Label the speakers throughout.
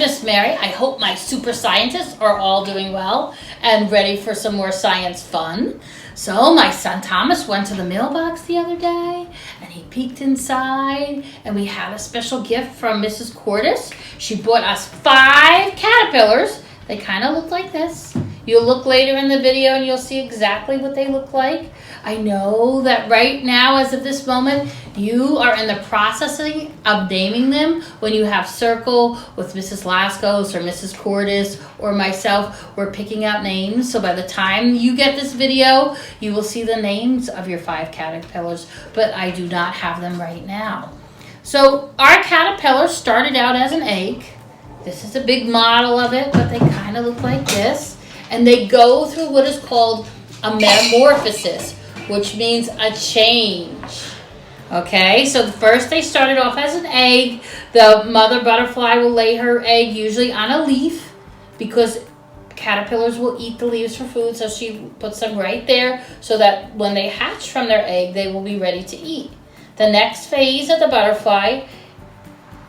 Speaker 1: Miss Mary. I hope my super scientists are all doing well and ready for some more science fun. So my son Thomas went to the mailbox the other day and he peeked inside and we had a special gift from Mrs. Cordis. She bought us 5 caterpillars. They kind of look like this. You'll look later in the video and you'll see exactly what they look like. I know that right now, as of this moment, you are in the processing of naming them. When you have circle with Mrs. Lascos or Mrs. Cordis or myself, we're picking out names. So by the time you get this video, you will see the names of your 5 caterpillars, but I do not have them right now. So our caterpillar started out as an egg. This is a big model of it, but they kind of look like this. And they go through what is called a metamorphosis, which means a change. Okay, so first they started off as an egg. The mother butterfly will lay her egg usually on a leaf because caterpillars will eat the leaves for food. So she puts them right there so that when they hatch from their egg, they will be ready to eat. The next phase of the butterfly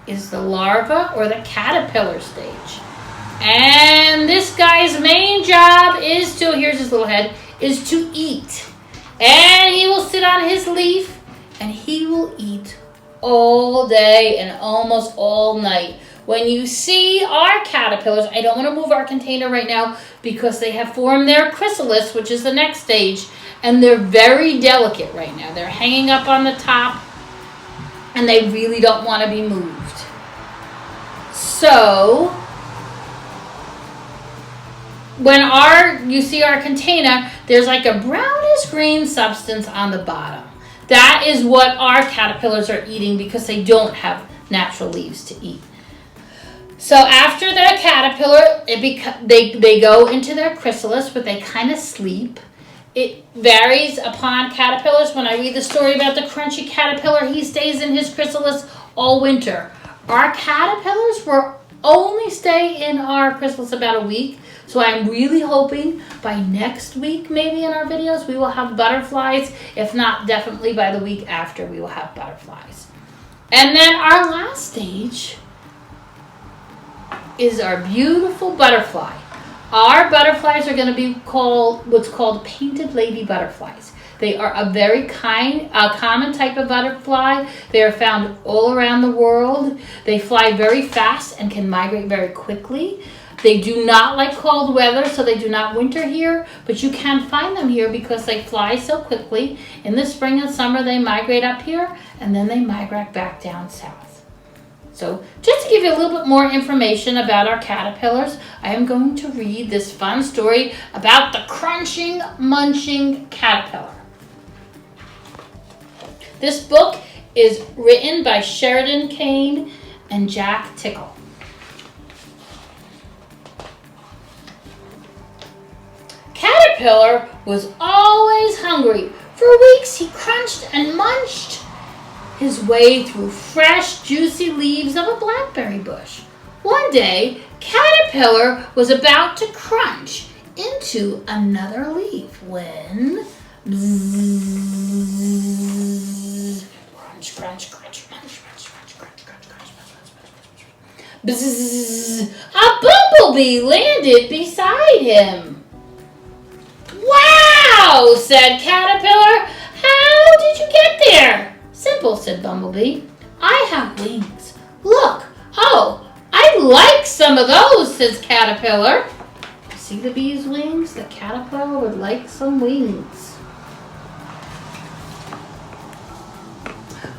Speaker 1: is the larva or the caterpillar stage. And this guy's main job is to, here's his little head, is to eat. And he will sit on his leaf and he will eat all day and almost all night. When you see our caterpillars, I don't want to move our container right now because they have formed their chrysalis, which is the next stage, and they're very delicate right now. They're hanging up on the top and they really don't want to be moved. So when you see our container, there's like a brownish green substance on the bottom. That is what our caterpillars are eating because they don't have natural leaves to eat. So after their caterpillar, they go into their chrysalis, but they kind of sleep. It varies upon caterpillars. When I read the story about the crunchy caterpillar, he stays in his chrysalis all winter. Our caterpillars will only stay in our chrysalis about a week. So I'm really hoping by next week, maybe in our videos, we will have butterflies. If not, definitely by the week after, we will have butterflies. And then our last stage is our beautiful butterfly. Our butterflies are going to be called what's called painted lady butterflies. They are a very common type of butterfly. They are found all around the world. They fly very fast and can migrate very quickly. They do not like cold weather, so they do not winter here, but you can find them here because they fly so quickly. In the spring and summer, they migrate up here, and then they migrate back down south. So just to give you a little bit more information about our caterpillars, I am going to read this fun story about the crunching, munching caterpillar. This book is written by Sheridan Kane and Jack Tickle. Caterpillar was always hungry. For weeks he crunched and munched his way through fresh, juicy leaves of a blackberry bush. One day, Caterpillar was about to crunch into another leaf when bzzz, crunch, crunch, crunch, crunch, crunch, crunch, crunch, crunch, crunch, bzzz, a bumblebee landed beside him. "Wow," said Caterpillar. "How did you get there?" "Simple," said Bumblebee. "I have wings. Look. Oh, I like some of those," says Caterpillar. See the bee's wings? The caterpillar would like some wings.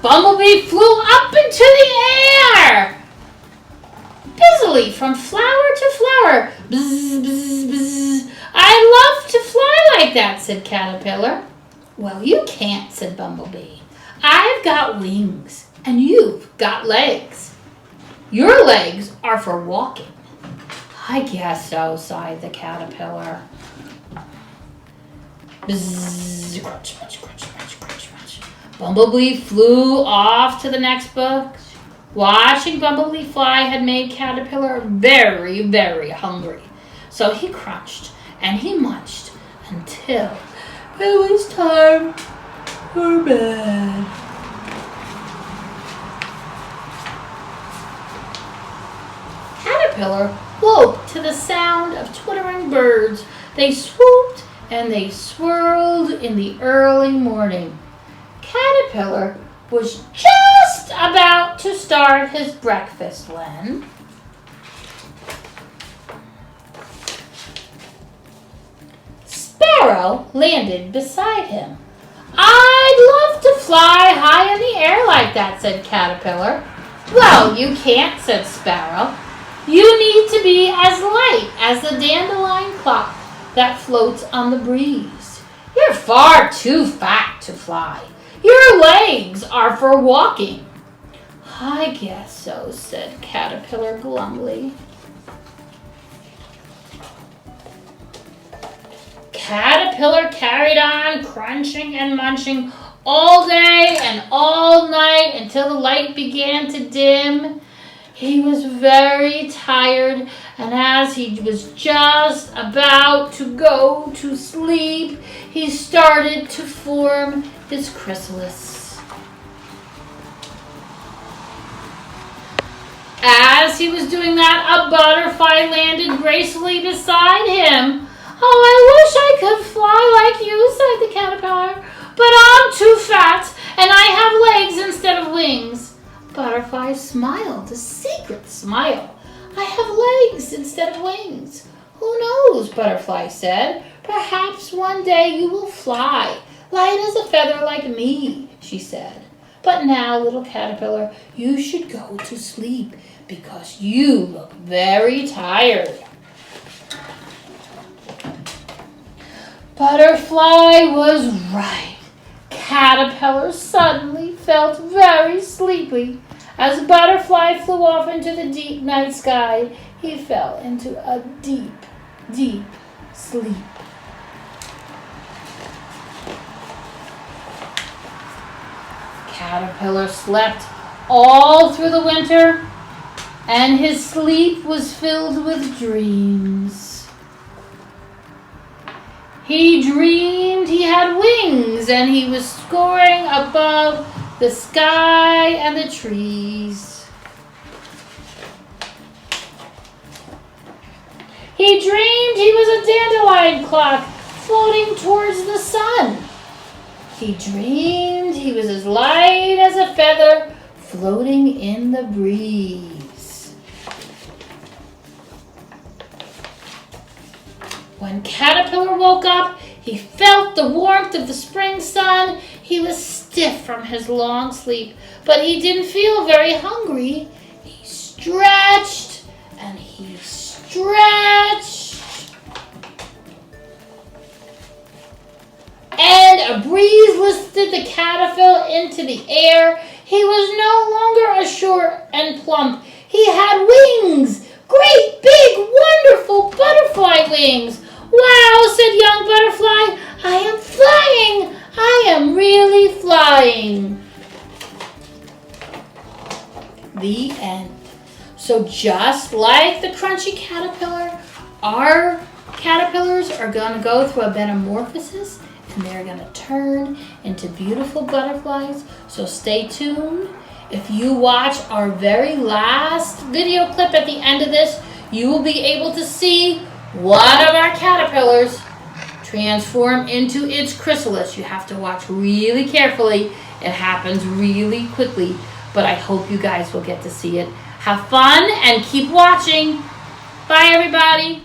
Speaker 1: Bumblebee flew up into the air, busily from flower to flower. Bzz, bzz, bzz. "I love to fly like that," said Caterpillar. "Well, you can't," said Bumblebee. "I've got wings, and you've got legs. Your legs are for walking." "I guess so," sighed the caterpillar. Bzzz, crunch, crunch, crunch, crunch, crunch, crunch. Bumblebee flew off to the next book. Watching Bumblebee fly had made Caterpillar very, very hungry. So he crunched and he munched until it was time for bed. caterpillar woke to the sound of twittering birds. They swooped and they swirled in the early morning. Caterpillar was just about to start his breakfast when Sparrow landed beside him. "I'd love to fly high in the air like that," said Caterpillar. "Well, you can't," said Sparrow. "You need to be as light as the dandelion clock that floats on the breeze. You're far too fat to fly. Your legs are for walking." "I guess so," said Caterpillar glumly. Caterpillar carried on crunching and munching all day and all night until the light began to dim. He was very tired, and as he was just about to go to sleep, he started to form his chrysalis. As he was doing that, a butterfly landed gracefully beside him. "Oh, I wish I could fly like you," said the caterpillar, "but I'm too fat, and I have legs instead of wings." Butterfly smiled a secret smile. "I have legs instead of wings." "Who knows?" Butterfly said. "Perhaps one day you will fly, light as a feather like me," she said. "But now, little caterpillar, you should go to sleep because you look very tired." Butterfly was right. Caterpillar suddenly felt very sleepy. As Butterfly flew off into the deep night sky, he fell into a deep, deep sleep. Caterpillar slept all through the winter, and his sleep was filled with dreams. He dreamed he had wings and he was soaring above the sky and the trees. He dreamed he was a dandelion clock floating towards the sun. He dreamed he was as light as a feather floating in the breeze. When Caterpillar woke up, he felt the warmth of the spring sun. He was stiff from his long sleep, but he didn't feel very hungry. He stretched and he stretched. And a breeze lifted the caterpillar into the air. He was no longer a short and plump. He had wings, great big wonderful butterfly wings. "Wow," said young Butterfly, "I am flying! I am really flying!" The end. So just like the crunchy caterpillar, our caterpillars are going to go through a metamorphosis and they're going to turn into beautiful butterflies. So stay tuned. If you watch our very last video clip at the end of this, you will be able to see one of our caterpillars transform into its chrysalis. You have to watch really carefully. It happens really quickly, but I hope you guys will get to see it. Have fun and keep watching. Bye, everybody.